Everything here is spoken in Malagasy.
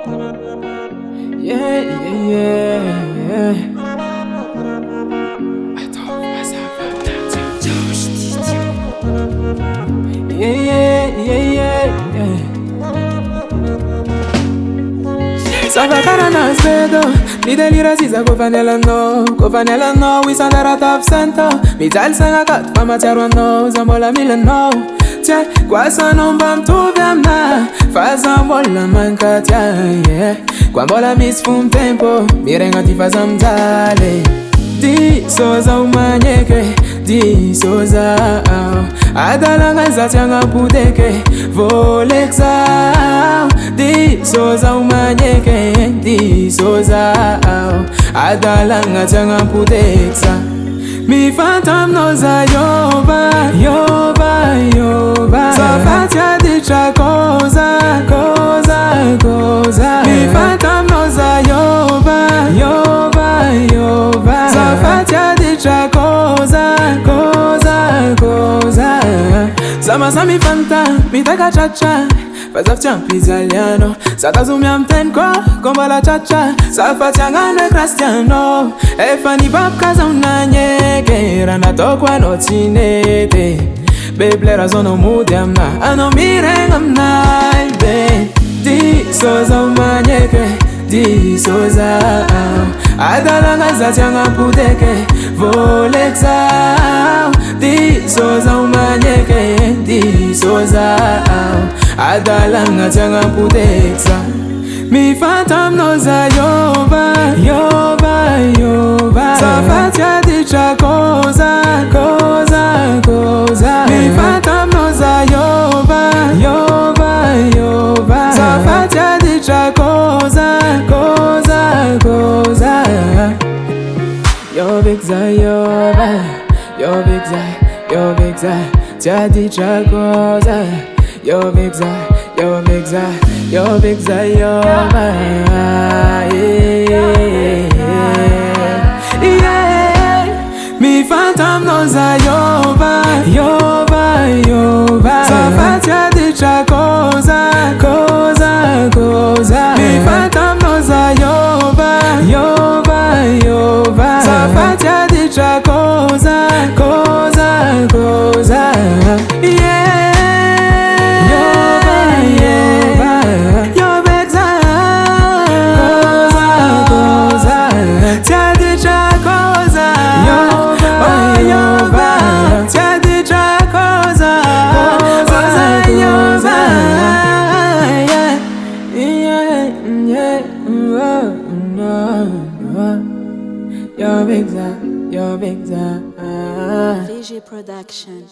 Yeah, yeah, yeah. Attends, ça va. Yeah, yeah, yeah, yeah, yeah. Ça va carana spedo, mi delira si sa cofanella no, we sound at top center. Mi tal sanga kat, fama tiaro no, zambola mila no. Tiens, quoi ça non bam tout na, faz zambola manca tia, yeah. Kwa mbola miss fum tempo, mi renga ti faz amzale. Di soza umanyeke, di soza adalanga zatyanga puteke, volexa. Di soza umanyeke, di soza adalanga tyanga putexa. Mi phantom noza yoba, yoba, yoba. Safatia dicha cosa, cosa, cosa. Mi phantom noza yoba, yoba, yoba. Safatia dicha cosa, cosa, cosa. Sama mi fanta, mi taka chacha. Fazaftia pizaliano, satazumia mtenko, komba la chacha. Safatia ngane cristiano, efani bab kaza unanyeke. Rana tokwa no tinete, beblera zono mudiamna, ano mirengamna, be. Di soza umanyeke, di soza adalanga zatyanga puteke, volexa. Di soza umanyeke, di soza adalanga tyanga putexa. Mi phantom noza yoba, yoba, yoba. Safatia dicha cosa, cosa, cosa. Mi phantom noza yoba, yoba, yoba. Safatia dicha cosa, cosa, cosa. Yo big yoba, yo big tia dicha cosa. Yo big yo big yo big yoba, yeah, yeah. Mi phantom noza yoba, yoba, yoba. Safatia dicha cosa, cosa, cosa. Mi phantom noza yoba, yoba, yoba. Safatia dicha cosa, cosa, cosa. Yeah. VG Production.